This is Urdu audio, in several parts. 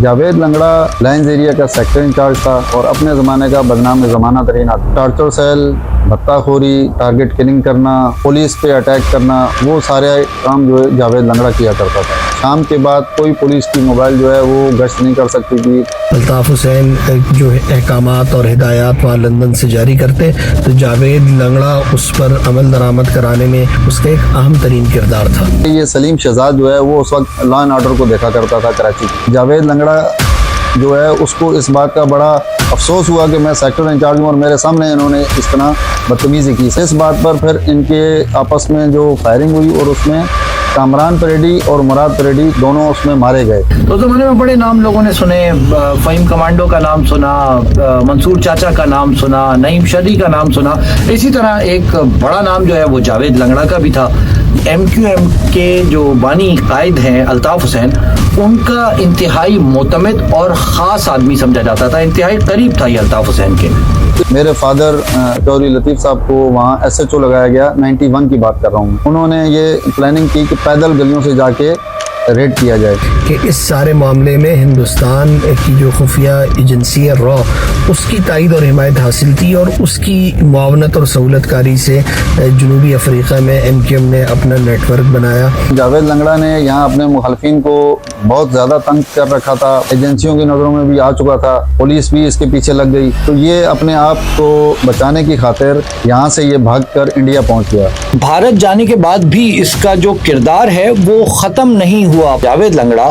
جاوید لنگڑا لائنز ایریا کا سیکٹر انچارج تھا اور اپنے زمانے کا بدنام زمانہ ترین آدمی۔ ٹارچر سیل، بھتہ خوری، ٹارگٹ کلنگ کرنا، پولیس پہ اٹیک کرنا، وہ سارے کام جو ہے جاوید لنگڑا کیا کرتا تھا۔ شام کے بعد کوئی پولیس کی موبائل جو ہے وہ گشت نہیں کر سکتی تھی۔ الطاف حسین جو احکامات اور ہدایات وہاں لندن سے جاری کرتے تو جاوید لنگڑا اس پر عمل درآمد کرانے میں اس کا ایک اہم ترین کردار تھا۔ یہ سلیم شہزاد جو ہے وہ اس وقت لا اینڈ آرڈر کو دیکھا کرتا تھا کراچی۔ جاوید لنگڑا جو ہے اس کو اس بات کا بڑا افسوس ہوا کہ میں سیکٹر انچارج ہوں اور میرے سامنے انہوں نے اس طرح بدتمیزی کی۔ اس بات پر پھر ان کے آپس میں جو فائرنگ ہوئی اور اس میں کامران پریڈی اور مراد پریڈی دونوں اس میں مارے گئے۔ تو زمانے میں بڑے نام لوگوں نے سنے، فہیم کمانڈو کا نام سنا، منصور چاچا کا نام سنا، نعیم شادی کا نام سنا، اسی طرح ایک بڑا نام جو ہے وہ جاوید لنگڑا کا بھی تھا۔ ایم کیو ایم کے جو بانی قائد ہیں الطاف حسین، ان کا انتہائی معتمد اور خاص آدمی سمجھا جاتا تھا، انتہائی قریب تھا یہ الطاف حسین کے۔ میرے فادر چودھری لطیف صاحب کو وہاں ایس ایچ او لگایا گیا، 91 کی بات کر رہا ہوں۔ انہوں نے یہ پلاننگ کی کہ پیدل گلیوں سے جا کے ریڈ کیا جائے کہ اس سارے معاملے میں ہندوستان کی جو خفیہ ایجنسی ہے را، اس کی تائید اور حمایت حاصل تھی اور اس کی معاونت اور سہولت کاری سے جنوبی افریقہ میں ایم کیو ایم نے اپنا نیٹ ورک بنایا۔ جاوید لنگڑا نے یہاں اپنے مخالفین کو بہت زیادہ تنگ کر رکھا تھا، ایجنسیوں کی نظروں میں بھی آ چکا تھا، پولیس بھی اس کے پیچھے لگ گئی، تو یہ اپنے آپ کو بچانے کی خاطر یہاں سے یہ بھاگ کر انڈیا پہنچ گیا۔ بھارت جانے کے بعد بھی اس کا جو کردار ہے وہ ختم نہیں ہوا۔ جاوید لنگڑا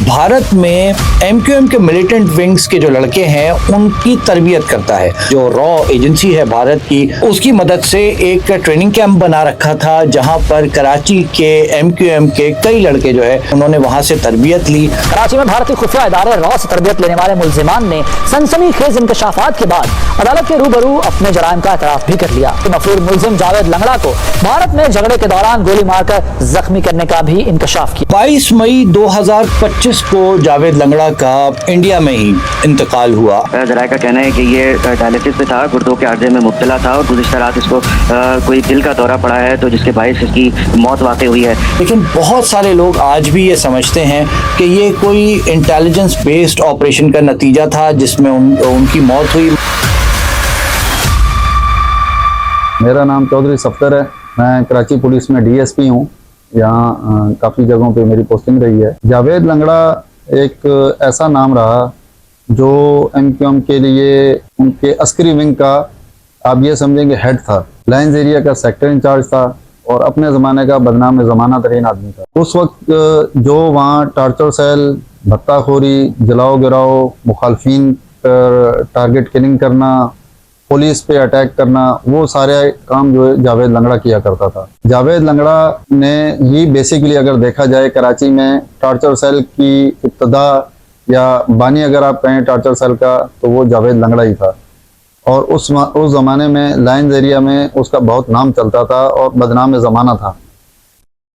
بھارت میں ایم کیو ایم کے ملیٹنٹ ونگز کے جو لڑکے ہیں ان کی تربیت کرتا ہے۔ جو را ایجنسی ہے بھارت کی، اس کی مدد سے ایک ٹریننگ کیمپ بنا رکھا تھا جہاں پر کراچی کے ایم کیو ایم کے کئی لڑکے جو ہے انہوں نے وہاں سے تربیت لی۔ کراچی میں بھارتی خفیہ ادارے را سے تربیت لینے والے ملزمان نے سنسنی خیز انکشافات کے بعد عدالت کے روبرو اپنے جرائم کا اعتراف بھی کر لیا۔ مفرور ملزم جاوید لنگڑا کو بھارت میں جھگڑے کے دوران گولی مار کر زخمی کرنے کا بھی انکشاف کیا۔ 22 مئی 2025 کو جاوید لنگڑا کا انڈیا میں ہی انتقال ہوا۔ ذرائع کا کہنا ہے کہ یہ ڈائلسس پہ تھا، گردوں کے عارضے میں مبتلا تھا اور گزشتہ رات اس کو کوئی دل کا دورہ پڑا ہے تو جس کے باعث اس کی موت واقع ہوئی ہے۔ لیکن بہت سارے لوگ آج بھی یہ سمجھتے ہیں کہ یہ کوئی انٹیلیجنس بیسڈ آپریشن کا نتیجہ تھا جس میں ان کی موت ہوئی۔ میرا نام چودھری صفدر ہے، میں کراچی پولیس میں ڈی ایس پی ہوں، یہاں کافی جگہوں پہ میری پوسٹنگ رہی ہے۔ جاوید لنگڑا ایک ایسا نام رہا جو ایم کیو ایم کے لیے ان کے عسکری ونگ کا آپ یہ سمجھیں کہ ہیڈ تھا، لائنز ایریا کا سیکٹر انچارج تھا اور اپنے زمانے کا بدنام زمانہ ترین آدمی تھا۔ اس وقت جو وہاں ٹارچر سیل، بھتہ خوری، جلاؤ گراؤ، مخالفین پر ٹارگٹ کلنگ کرنا، پولیس پہ اٹیک کرنا، وہ سارے کام جو ہے جاوید لنگڑا کیا کرتا تھا۔ جاوید لنگڑا نے ہی بیسیکلی اگر دیکھا جائے کراچی میں ٹارچر سیل کی ابتدا یا بانی اگر آپ کہیں ٹارچر سیل کا تو وہ جاوید لنگڑا ہی تھا، اور اس زمانے میں لائنز ایریا میں اس کا بہت نام چلتا تھا اور بدنام زمانہ تھا۔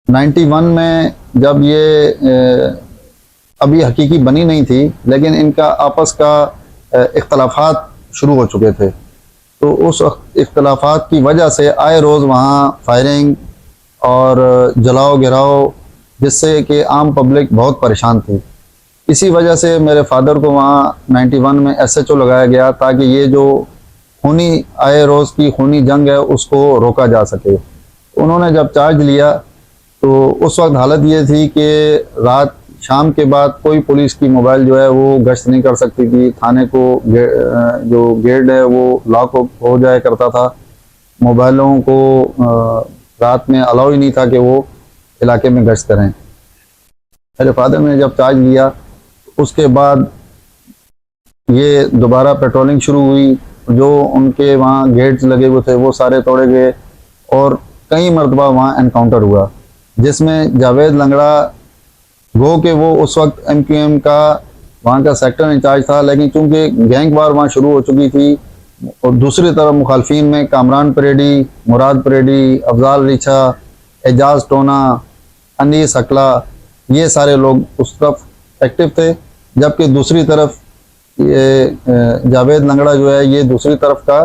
91 میں جب یہ ابھی حقیقی بنی نہیں تھی لیکن ان کا آپس کا اختلافات شروع ہو چکے تھے، تو اس اختلافات کی وجہ سے آئے روز وہاں فائرنگ اور جلاؤ گراؤ، جس سے کہ عام پبلک بہت پریشان تھی۔ اسی وجہ سے میرے فادر کو وہاں 91 میں ایس ایچ او لگایا گیا تاکہ یہ جو خونی آئے روز کی خونی جنگ ہے اس کو روکا جا سکے۔ انہوں نے جب چارج لیا تو اس وقت حالت یہ تھی کہ رات شام کے بعد کوئی پولیس کی موبائل جو ہے وہ گشت نہیں کر سکتی تھی، تھانے کو جو گیٹ ہے وہ لاک ہو جایا کرتا تھا، موبائلوں کو رات میں الاؤ ہی نہیں تھا کہ وہ علاقے میں گشت کریں۔ میرے فادر نے جب چارج لیا اس کے بعد یہ دوبارہ پیٹرولنگ شروع ہوئی، جو ان کے وہاں گیٹس لگے ہوئے تھے وہ سارے توڑے گئے اور کئی مرتبہ وہاں انکاؤنٹر ہوا، جس میں جاوید لنگڑا گو کہ وہ اس وقت ایم کیو ایم کا وہاں کا سیکٹر انچارج تھا، لیکن چونکہ گینگ وار وہاں شروع ہو چکی تھی اور دوسری طرف مخالفین میں کامران پریڈی، مراد پریڈی، افضال ریچھا، اعجاز ٹونا، انیس اکلا، یہ سارے لوگ اس طرف ایکٹیو تھے، جبکہ دوسری طرف یہ جاوید لنگڑا جو ہے یہ دوسری طرف کا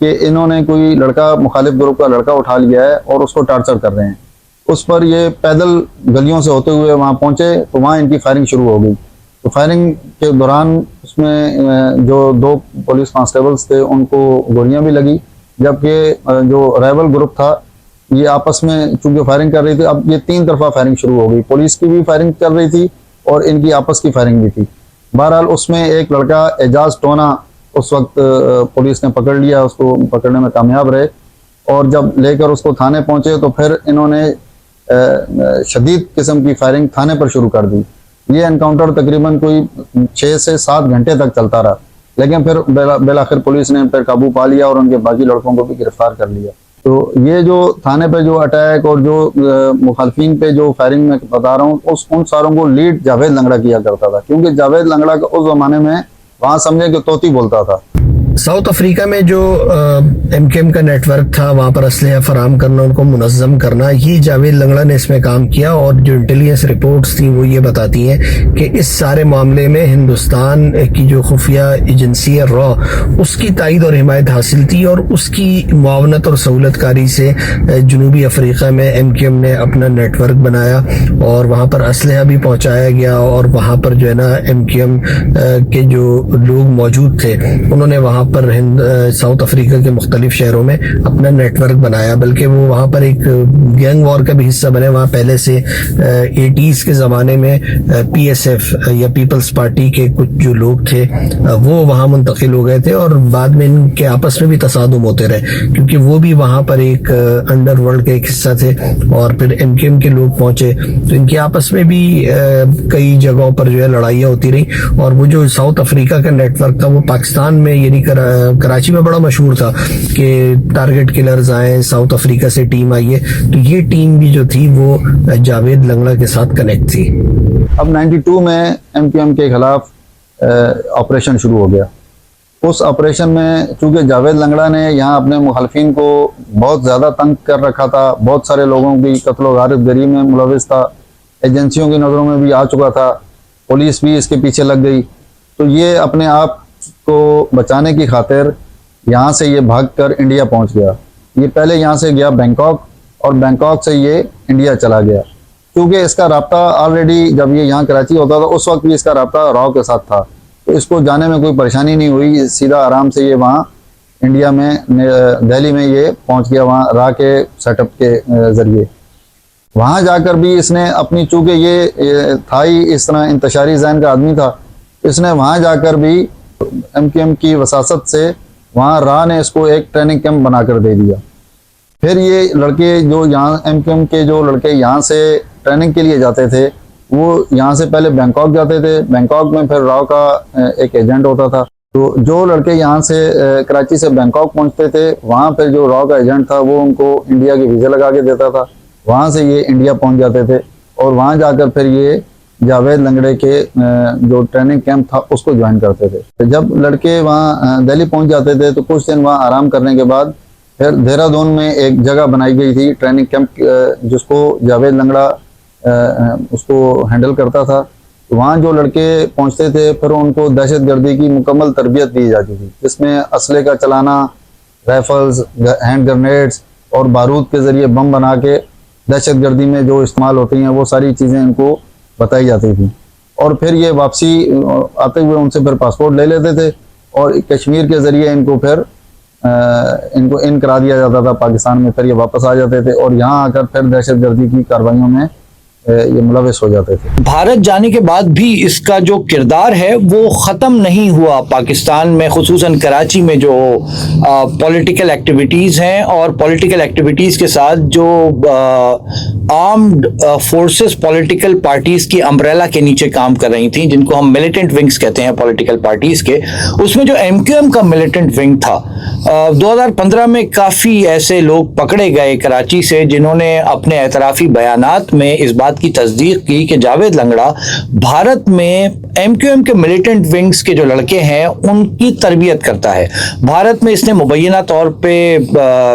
کہ انہوں نے کوئی لڑکا مخالف گروپ کا لڑکا اٹھا لیا ہے اور اس کو ٹارچر کر رہے ہیں. اس پر یہ پیدل گلیوں سے ہوتے ہوئے وہاں پہنچے تو وہاں ان کی فائرنگ شروع ہو گئی. تو فائرنگ کے دوران اس میں جو 2 پولیس کانسٹیبلز تھے ان کو گولیاں بھی لگی، جبکہ جو رائول گروپ تھا یہ آپس میں چونکہ فائرنگ کر رہی تھی. اب یہ 3 طرفہ فائرنگ شروع ہو گئی، پولیس کی بھی فائرنگ چل رہی تھی اور ان کی آپس کی فائرنگ بھی تھی. بہرحال اس میں ایک لڑکا اعجاز ٹونا اس وقت پولیس نے پکڑ لیا، اس کو پکڑنے میں کامیاب رہے، اور جب لے کر اس کو تھانے پہنچے تو پھر انہوں نے شدید قسم کی فائرنگ تھانے پر شروع کر دی. یہ انکاؤنٹر تقریباً کوئی 6 سے 7 گھنٹے تک چلتا رہا، لیکن پھر بالآخر پولیس نے پھر قابو پا لیا اور ان کے باقی لڑکوں کو بھی گرفتار کر لیا. تو یہ جو تھانے پہ جو اٹیک اور جو مخالفین پہ جو فائرنگ میں بتا رہا ہوں ان ساروں کو لیڈ جاوید لنگڑا کیا کرتا تھا، کیونکہ جاوید لنگڑا کا اس زمانے میں وہاں سمجھے کہ طوطی بولتا تھا. ساؤتھ افریقہ میں جو ایم کیو ایم کا نیٹ ورک تھا، وہاں پر اسلحہ فراہم کرنا، ان کو منظم کرنا، یہ جاوید لنگڑا نے اس میں کام کیا. اور جو انٹیلیجنس رپورٹس تھیں وہ یہ بتاتی ہیں کہ اس سارے معاملے میں ہندوستان کی جو خفیہ ایجنسی ہے را، اس کی تائید اور حمایت حاصل تھی، اور اس کی معاونت اور سہولت کاری سے جنوبی افریقہ میں ایم کیو ایم نے اپنا نیٹ ورک بنایا اور وہاں پر اسلحہ بھی پہنچایا گیا. اور وہاں پر جو ہے نا ایم کیو ایم کے جو لوگ موجود تھے انہوں نے وہاں پر ساؤتھ افریقہ کے مختلف شہروں میں اپنا نیٹ ورک بنایا، بلکہ وہ وہاں پر ایک گینگ وار کا بھی حصہ بنے. وہاں پہلے سے 80s کے زمانے میں پی ایس ایف یا پیپلز پارٹی کے کچھ جو لوگ تھے وہ وہاں منتقل ہو گئے تھے، اور بعد میں ان کے آپس میں بھی تصادم ہوتے رہے، کیونکہ وہ بھی وہاں پر ایک انڈر ورلڈ کا ایک حصہ تھے. اور پھر ایم کیو ایم کے لوگ پہنچے تو ان کے آپس میں بھی کئی جگہوں پر جو ہے لڑائیاں ہوتی رہی. اور وہ جو ساؤتھ افریقہ کا نیٹ ورک تھا وہ پاکستان میں یعنی کراچی میں بڑا مشہور تھا کہ ٹارگٹ کلرز آئے، ساؤتھ افریقہ سے ٹیم آئی ہے. تو یہ ٹیم بھی جو تھی وہ جاوید لنگڑا کے ساتھ کنیکٹ تھی. اب 92 میں ایم کیو ایم کے خلاف آپریشن شروع ہو گیا. اس آپریشن میں چونکہ جاوید لنگڑا نے یہاں اپنے مخالفین کو بہت زیادہ تنگ کر رکھا تھا، بہت سارے لوگوں کی قتل و غارت گری میں ملوث تھا، ایجنسیوں کی نظروں میں بھی آ چکا تھا، پولیس بھی اس کے پیچھے لگ گئی. تو یہ اپنے آپ کو بچانے کی خاطر یہاں سے یہ بھاگ کر انڈیا پہنچ گیا. یہ پہلے یہاں سے گیا بینکاک، اور بینکاک سے یہ انڈیا چلا گیا. کیونکہ اس کا رابطہ آلریڈی جب یہ یہاں کراچی ہوتا تھا اس وقت بھی اس کا رابطہ راؤ کے ساتھ تھا، تو اس کو جانے میں کوئی پریشانی نہیں ہوئی. سیدھا آرام سے یہ وہاں انڈیا میں دہلی میں یہ پہنچ گیا، وہاں راہ کے سیٹ اپ کے ذریعے. وہاں جا کر بھی اس نے اپنی، چونکہ یہ تھا ہی اس طرح انتشاری ذہن کا آدمی تھا، اس نے وہاں جا کر بھی ایم کیو ایم کی وساست سے وہاں راہ نے اس کو ایک ٹریننگ کیمپ بنا کر دے دیا. پھر یہ لڑکے جو یہاں ایم کیو ایم کے جو لڑکے یہاں سے ٹریننگ کے لیے جاتے تھے وہ یہاں سے پہلے بینکاک جاتے تھے، بینکاک میں پھر راؤ کا ایک ایجنٹ ہوتا تھا. تو جو لڑکے یہاں سے کراچی سے بینکاک پہنچتے تھے وہاں پھر جو راؤ کا ایجنٹ تھا وہ ان کو انڈیا کے ویزے لگا کے دیتا تھا. وہاں سے یہ انڈیا پہنچ جاتے تھے اور وہاں جا کر پھر یہ جاوید لنگڑے کے جو ٹریننگ کیمپ تھا اس کو جوائن کرتے تھے. جب لڑکے وہاں دہلی پہنچ جاتے تھے تو کچھ دن وہاں آرام کرنے کے بعد پھر دہرادون میں ایک جگہ بنائی گئی تھی ٹریننگ کیمپ، جس کو جاوید لنگڑا اس کو ہینڈل کرتا تھا. وہاں جو لڑکے پہنچتے تھے پھر ان کو دہشت گردی کی مکمل تربیت دی جاتی تھی، جس میں اسلحے کا چلانا، رائفلز، ہینڈ گرنیڈز اور بارود کے ذریعے بم بنا کے دہشت گردی میں جو استعمال ہوتی ہیں وہ ساری چیزیں ان کو بتائی جاتی تھی. اور پھر یہ واپسی آتے ہوئے ان سے پھر پاسپورٹ لے لیتے تھے اور کشمیر کے ذریعے ان کو پھر ان کو ان کرا دیا جاتا تھا پاکستان میں. پھر یہ واپس آ جاتے تھے اور یہاں آ کر پھر دہشت گردی کی کارروائیوں میں یہ ملوث ہو جاتے تھے. بھارت جانے کے بعد بھی اس کا جو کردار ہے وہ ختم نہیں ہوا. پاکستان میں خصوصاً کراچی میں جو پولیٹیکل ایکٹیویٹیز ہیں اور پولیٹیکل ایکٹیویٹیز کے ساتھ جو آرمڈ فورسز پولیٹیکل پارٹیز کی امبریلا کے نیچے کام کر رہی تھیں، جن کو ہم ملیٹنٹ ونگز کہتے ہیں پولیٹیکل پارٹیز کے، اس میں جو ایم کیو ایم کا ملیٹنٹ ونگ تھا 2015 میں کافی ایسے لوگ پکڑے گئے کراچی سے جنہوں نے اپنے اعترافی بیانات میں اس بات کی تصدیق کی کہ جاوید لنگڑا بھارت میں ایم کیو ایم کے ملیٹنٹ ونگز کے جو لڑکے ہیں ان کی تربیت کرتا ہے. بھارت میں اس نے مبینہ طور پہ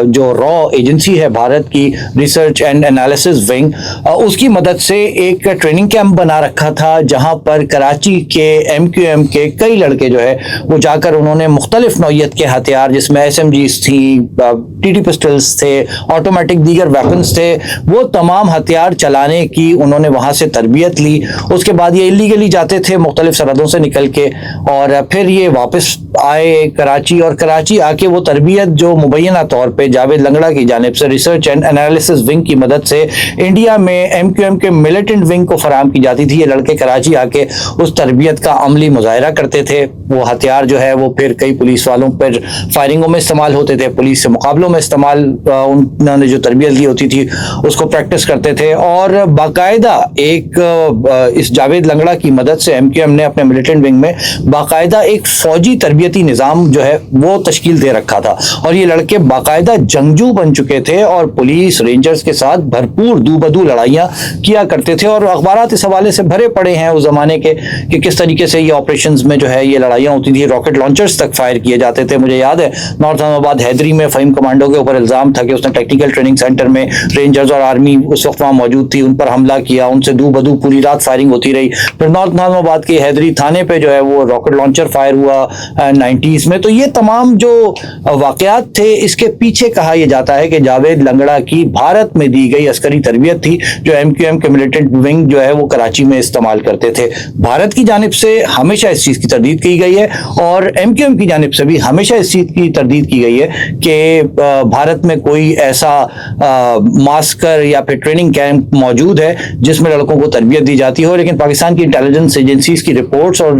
جو را ایجنسی ہے بھارت کی ریسرچ اینڈ انالیسس ونگ، اس کی مدد سے ایک ٹریننگ کیمپ بنا رکھا تھا جہاں پر کراچی کے ایم کیو ایم کے کئی لڑکے جو ہے وہ جا کر انہوں نے مختلف نوعیت کے ہتھیار جس میں SMGs تھی, TT پسٹلز تھے, آٹومیٹک دیگر ویپنز تھے, وہ تمام ہتھیار چلانے کی انہوں نے وہاں سے تربیت لی. اس کے بعد یہ اللیگلی جاتے تھے مختلف سرحدوں سے نکل کے, اور پھر یہ واپس آئے کراچی, اور کراچی آ کے وہ تربیت جو مبینہ طور پہ جاوید لنگڑا کی جانب سے ریسرچ اینڈ انالیسس ونگ کی مدد سے انڈیا میں MQM کے ملیٹنٹ ونگ کو فراہم کی جاتی تھی. یہ لڑکے کراچی آ کے اس تربیت کا عملی مظاہرہ کرتے تھے. وہ ہتھیار جو ہے وہ پھر کئی پولیس والوں پر فائرنگوں میں استعمال ہوتے تھے, پولیس سے مقابلوں میں استعمال, انہوں نے جو تربیت لی ہوتی تھی اس کو پریکٹس کرتے تھے. اور باقاعدہ ایک اس جاوید لنگڑا کی مدد سے MQM نے اپنے ملیٹنٹ ونگ میں باقاعدہ ایک فوجی تربیتی نظام جو ہے وہ تشکیل دے رکھا تھا, اور یہ لڑکے باقاعدہ جنگجو بن چکے تھے اور پولیس رینجرز کے ساتھ بھرپور دو بدو لڑائیاں کیا کرتے تھے. اور اخبارات اس حوالے سے بھرے پڑے ہیں اس زمانے کے کہ کس طریقے سے یہ آپریشنز میں جو ہے یہ لڑائیاں ہوتی تھی. راکٹ لانچرز تک فائر کیے جاتے تھے. مجھے یاد ہے نارتھ اسلام آباد حیدری میں فہیم کمانڈو کے اوپر الزام تھا کہ اس نے ٹیکنیکل ٹریننگ سینٹر میں رینجرز اور آرمی اس وقت وہاں موجود تھی, ان پر حملہ کیا, ان سے دو بدو پوری رات فائرنگ ہوتی رہی. پھر نارتھ اسلام آباد کے حیدری تھانے پہ جو ہے وہ راکٹ لانچر فائر ہوا 90s میں. تو یہ تمام جو واقعات تھے اس کے پیچھے کہا یہ جاتا ہے کہ جاوید لنگڑا کی بھارت میں دی گئی عسکری تربیت تھی جو MQM کے ملیٹنٹ ونگ جو ہے وہ کراچی میں استعمال کرتے تھے. بھارت کی جانب سے ہمیشہ اس چیز کی تردید کی گئی ہے, اور MQM کی جانب سے بھی ہمیشہ اس چیز کی تردید کی گئی ہے کہ بھارت میں کوئی ایسا ماسکر یا پھر ٹریننگ کیمپ موجود ہے جس میں لڑکوں کو تربیت دی جاتی ہو. لیکن پاکستان کی انٹیلیجنس ایجنسیز کی رپورٹس اور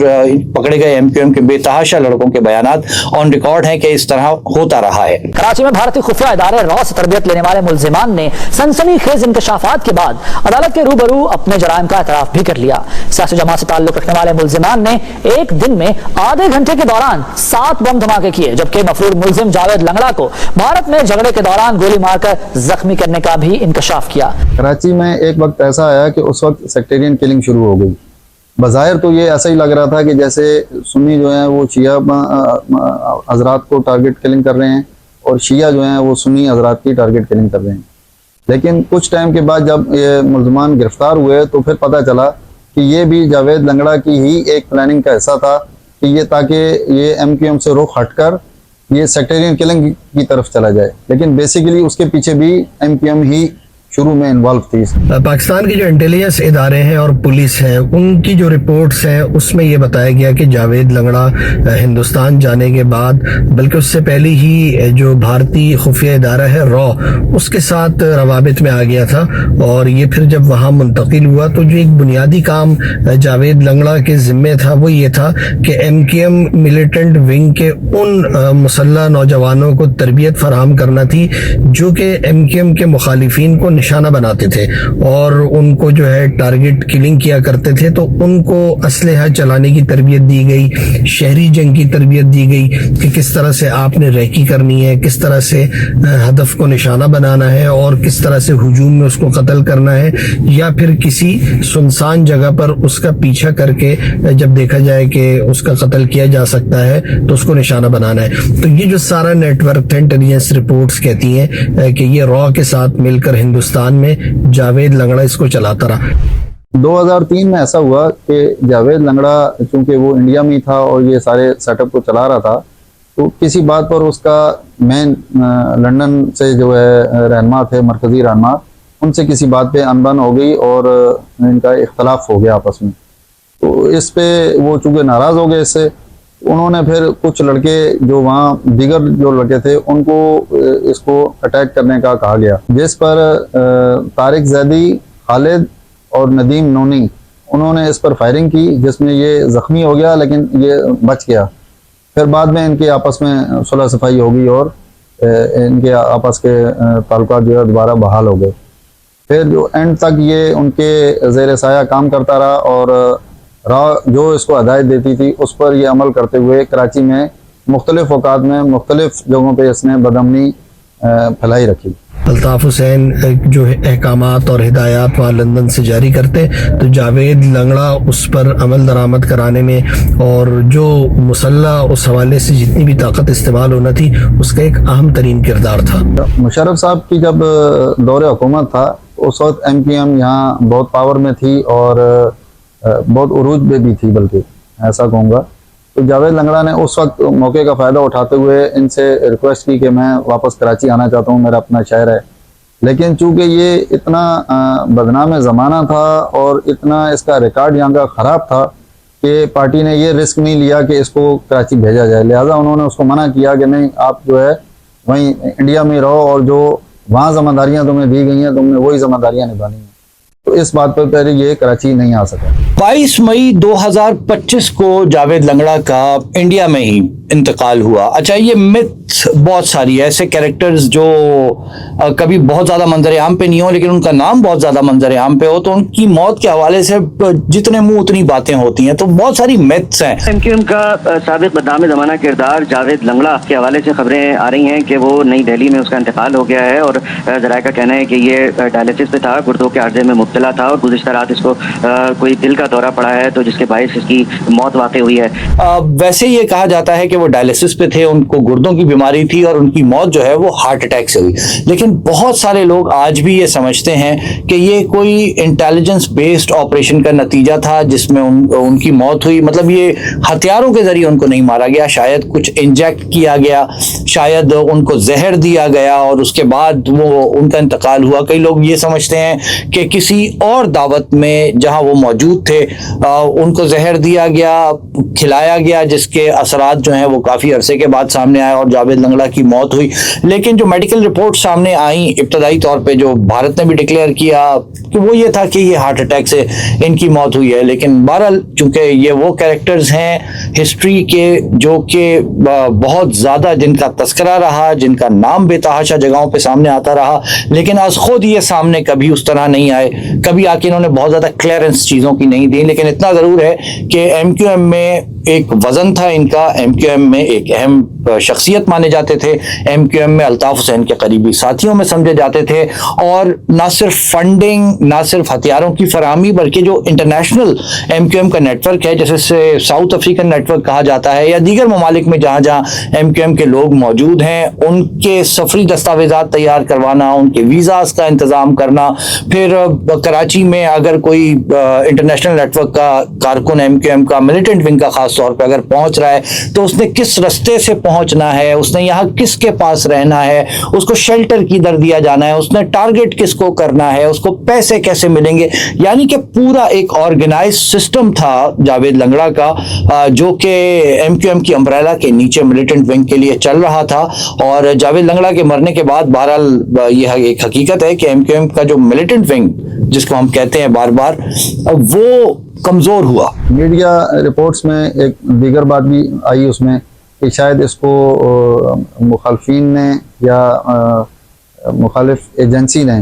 پکڑے گئے MQM کے بے تحاشا لڑکوں کے بیانات آن ریکارڈ ہیں کہ اس طرح ہوتا رہا ہے. کراچی میں بھارتی خفیہ ادارے را سے تربیت لینے والے ملزمان نے سنسنی خیز انکشافات کے بعد عدالت کے روبرو اپنے جرائم کا اعتراف بھی کر لیا. سیاسی جماعت سے تعلق رکھنے والے ملزمان نے ایک دن میں آدھے گھنٹے کے دوران 7 بم دھماکے کیے, جبکہ مفرور ملزم جاوید لنگڑا کو بھارت میں جھگڑے کے دوران گولی مار کر زخمی کرنے کا بھی انکشاف کیا. کراچی میں ایک وقت ایسا آیا کہ اس وقت سیکٹیرین کلنگ شروع ہو گئی. بظاہر تو یہ ایسا ہی لگ رہا تھا کہ جیسے سنی جو ہیں وہ شیعہ حضرات کو ٹارگٹ کلنگ کر رہے ہیں اور شیعہ جو ہیں وہ سنی حضرات کی ٹارگٹ کلنگ کر رہے ہیں. لیکن کچھ ٹائم کے بعد جب یہ ملزمان گرفتار ہوئے تو پھر پتہ چلا کہ یہ بھی جاوید لنگڑا کی ہی ایک پلاننگ کا حصہ تھا کہ یہ تاکہ یہ MQM سے رخ ہٹ کر یہ سیکٹیرین کلنگ کی طرف چلا جائے. لیکن بیسیکلی اس کے پیچھے بھی MQM ہی شروع میں انوالو تھی. پاکستان کی جو انٹیلیجنس ادارے ہیں اور پولیس ہے ان کی جو رپورٹس ہیں اس میں یہ بتایا گیا کہ جاوید لنگڑا ہندوستان جانے کے بعد بلکہ اس سے پہلے ہی جو بھارتی خفیہ ادارہ ہے را اس کے ساتھ روابط میں آ گیا تھا, اور یہ پھر جب وہاں منتقل ہوا تو جو ایک بنیادی کام جاوید لنگڑا کے ذمے تھا وہ یہ تھا کہ MQM ملیٹنٹ ونگ کے ان مسلح نوجوانوں کو تربیت فراہم کرنا تھی جو کہ MQM کے مخالفین کو نشانہ بناتے تھے اور ان کو جو ہے ٹارگٹ کلنگ کیا کرتے تھے. تو ان کو اسلحہ چلانے کی تربیت دی گئی, شہری جنگ کی تربیت دی گئی کہ کس طرح سے آپ نے ریکی کرنی ہے, کس طرح سے ہدف کو نشانہ بنانا ہے اور کس طرح سے ہجوم میں اس کو قتل کرنا ہے, یا پھر کسی سنسان جگہ پر اس کا پیچھا کر کے جب دیکھا جائے کہ اس کا قتل کیا جا سکتا ہے تو اس کو نشانہ بنانا ہے. تو یہ جو سارا نیٹ ورک تھا انٹیلیجنس رپورٹس کہتی ہیں کہ یہ را کے ساتھ مل کر ہندوستان میں جاوید لنگڑا اس کو چلاتا رہا. 2003 میں ایسا ہوا کہ جاوید لنگڑا چونکہ وہ انڈیا میں تھا اور یہ سارے سیٹ اپ کو چلا رہا تھا, تو کسی بات پر اس کا مین لندن سے جو ہے رہنما تھے, مرکزی رہنما, ان سے کسی بات پہ انبن ہو گئی اور ان کا اختلاف ہو گیا آپس میں. تو اس پہ وہ چونکہ ناراض ہو گئے اس سے, انہوں نے پھر کچھ لڑکے جو وہاں دیگر جو لڑکے تھے ان کو اس کو اٹیک کرنے کا کہا گیا, جس پر طارق زیدی, خالد اور ندیم نونی انہوں نے اس پر فائرنگ کی, جس میں یہ زخمی ہو گیا لیکن یہ بچ گیا. پھر بعد میں ان کے آپس میں صلح صفائی ہو گئی اور ان کے آپس کے تعلقات جو ہے دوبارہ بحال ہو گئے. پھر جو اینڈ تک یہ ان کے زیر سایہ کام کرتا رہا اور جو اس کو ہدایت دیتی تھی اس پر یہ عمل کرتے ہوئے کراچی میں مختلف اوقات میں مختلف جگہوں پہ اس نے بدامنی پھیلائی رکھی. الطاف حسین جو احکامات اور ہدایات وہاں لندن سے جاری کرتے تو جاوید لنگڑا اس پر عمل درآمد کرانے میں اور جو مسلح اس حوالے سے جتنی بھی طاقت استعمال ہونا تھی اس کا ایک اہم ترین کردار تھا. مشرف صاحب کی جب دور حکومت تھا اس وقت MQM یہاں بہت پاور میں تھی اور بہت عروج پہ بھی تھی, بلکہ ایسا کہوں گا. تو جاوید لنگڑا نے اس وقت موقع کا فائدہ اٹھاتے ہوئے ان سے ریکویسٹ کی کہ میں واپس کراچی آنا چاہتا ہوں، میرا اپنا شہر ہے. لیکن چونکہ یہ اتنا بدنام زمانہ تھا اور اتنا اس کا ریکارڈ یہاں کا خراب تھا کہ پارٹی نے یہ رسک نہیں لیا کہ اس کو کراچی بھیجا جائے، لہٰذا انہوں نے اس کو منع کیا کہ نہیں، آپ جو ہے وہیں انڈیا میں رہو اور جو وہاں ذمہ داریاں تمہیں دی گئی ہیں تم نے وہی ذمہ داریاں نبھانی ہیں. تو اس بات پر پہلے یہ کراچی نہیں آ سکا. 22 مئی 2025 کو جاوید لنگڑا کا انڈیا میں ہی انتقال ہوا. اچھا، یہ متھ بہت ساری ایسے کیریکٹرز جو کبھی بہت زیادہ منظر عام پہ نہیں ہو لیکن ان کا نام بہت زیادہ منظر عام پہ ہو، تو ان کی موت کے حوالے سے جتنے منہ اتنی باتیں ہوتی ہیں. تو بہت ساری میتھس ہیں. MQM کا سابق بدنام زمانہ کردار جاوید لنگڑا کے حوالے سے خبریں آ رہی ہیں کہ وہ نئی دہلی میں اس کا انتقال ہو گیا ہے، اور ذرائع کا کہنا ہے کہ یہ ڈائلسس پہ تھا، گردوں کے عرضے میں مبتلا تھا، اور گزشتہ رات اس کو کوئی دل کا دورہ پڑا ہے تو جس کے باعث اس کی موت واقع ہوئی ہے. ویسے یہ کہا جاتا ہے کہ وہ ڈائلسس پہ تھے، ان کو گردوں کی بیماری تھی اور ان کی موت جو ہے وہ ہارٹ اٹیک سے ہوئی. لیکن بہت سارے لوگ آج بھی یہ سمجھتے ہیں کہ یہ کوئی انٹیلیجنس بیسڈ آپریشن کا نتیجہ تھا جس میں ان کی موت ہوئی. مطلب یہ ہتھیاروں کے ذریعے ان کو نہیں مارا گیا، شاید کچھ انجیکٹ کیا گیا، شاید ان کو زہر دیا گیا اور اس کے بعد وہ ان کا انتقال ہوا. کئی لوگ یہ سمجھتے ہیں کہ کسی اور دعوت میں جہاں وہ موجود تھے ان کو زہر دیا گیا، کھلایا گیا، جس کے اثرات جو ہیں وہ کافی عرصے کے بعد سامنے آئے اور جاوید لنگڑا کی موت ہوئی. لیکن جو میڈیکل رپورٹ سامنے آئیں ابتدائی طور پہ، جو بھارت نے بھی ڈکلیئر کیا کہ وہ یہ تھا کہ یہ ہارٹ اٹیک سے ان کی موت ہوئی ہے. لیکن بہرحال چونکہ یہ وہ کیریکٹرز ہیں ہسٹری کے جو کہ بہت زیادہ جن کا تذکرہ رہا، جن کا نام بے تحاشا جگہوں پہ سامنے آتا رہا، لیکن از خود یہ سامنے کبھی اس طرح نہیں آئے، کبھی آ کے انہوں نے بہت زیادہ کلیئرنس چیزوں کی نہیں دی. لیکن اتنا ضرور ہے کہ MQM میں ایک وزن تھا ان کا، MQM میں ایک اہم شخصیت مانے جاتے تھے، MQM میں الطاف حسین کے قریبی ساتھیوں میں سمجھے جاتے تھے، اور نہ صرف فنڈنگ، نہ صرف ہتھیاروں کی فراہمی، بلکہ جو انٹرنیشنل MQM کا نیٹ ورک ہے، جیسے ساؤتھ افریقن نیٹ ورک کہا جاتا ہے، یا دیگر ممالک میں جہاں جہاں MQM کے لوگ موجود ہیں ان کے سفری دستاویزات تیار کروانا، ان کے ویزاز کا انتظام کرنا. پھر کراچی میں اگر کوئی انٹرنیشنل نیٹ ورک کا کارکن MQM کا ملیٹنٹ ونگ کا خاص طور پہ اگر پہنچ رہا ہے تو اس نے کس رستے سے پہنچنا ہے، اس نے یہاں کس کے پاس رہنا ہے، اس کو شیلٹر کدھر دیا جانا ہے، اس نے ٹارگٹ کس کو کرنا ہے، اس کو پیسے کیسے ملیں گے. یعنی کہ پورا ایک آرگنائز سسٹم تھا جاوید لنگڑا کا جو کہ MQM کی امبریلا کے نیچے ملیٹنٹ ونگ کے لیے چل رہا تھا. اور جاوید لنگڑا کے مرنے کے بعد بہرحال یہ ایک حقیقت ہے کہ MQM کا جو ملیٹنٹ ونگ جس کو ہم کہتے ہیں بار بار، وہ کمزور ہوا. میڈیا رپورٹس میں ایک دیگر بات بھی آئی اس میں کہ شاید اس کو مخالفین نے یا مخالف ایجنسی نے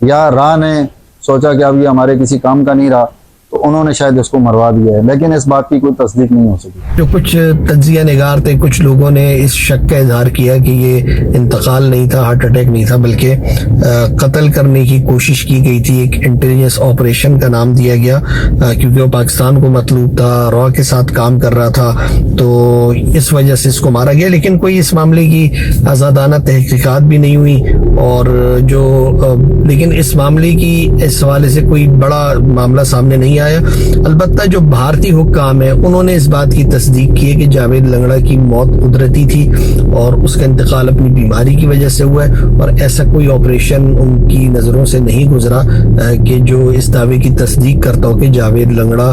یا راہ نے سوچا کہ اب یہ ہمارے کسی کام کا نہیں رہا، تو انہوں نے شاید اس کو مروا دیا ہے، لیکن اس بات کی کوئی تصدیق نہیں ہو سکی. جو کچھ تجزیہ نگار تھے، کچھ لوگوں نے اس شک کا اظہار کیا کہ یہ انتقال نہیں تھا، ہارٹ اٹیک نہیں تھا، بلکہ قتل کرنے کی کوشش کی گئی تھی. ایک انٹیلیجنس آپریشن کا نام دیا گیا کیونکہ وہ پاکستان کو مطلوب تھا، را کے ساتھ کام کر رہا تھا، تو اس وجہ سے اس کو مارا گیا. لیکن کوئی اس معاملے کی آزادانہ تحقیقات بھی نہیں ہوئی، اور لیکن اس معاملے کی اس حوالے سے کوئی بڑا معاملہ سامنے نہیں آیا. البتہ جو بھارتی حکام ہیں انہوں نے اس بات کی تصدیق کی ہے کہ جاوید لنگڑا کی موت قدرتی تھی اور اس کا انتقال اپنی بیماری کی وجہ سے ہوا ہے، اور ایسا کوئی آپریشن ان کی نظروں سے نہیں گزرا کہ جو اس دعوے کی تصدیق کرتا ہو کہ جاوید لنگڑا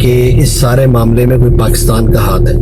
کے اس سارے معاملے میں کوئی پاکستان کا ہاتھ ہے.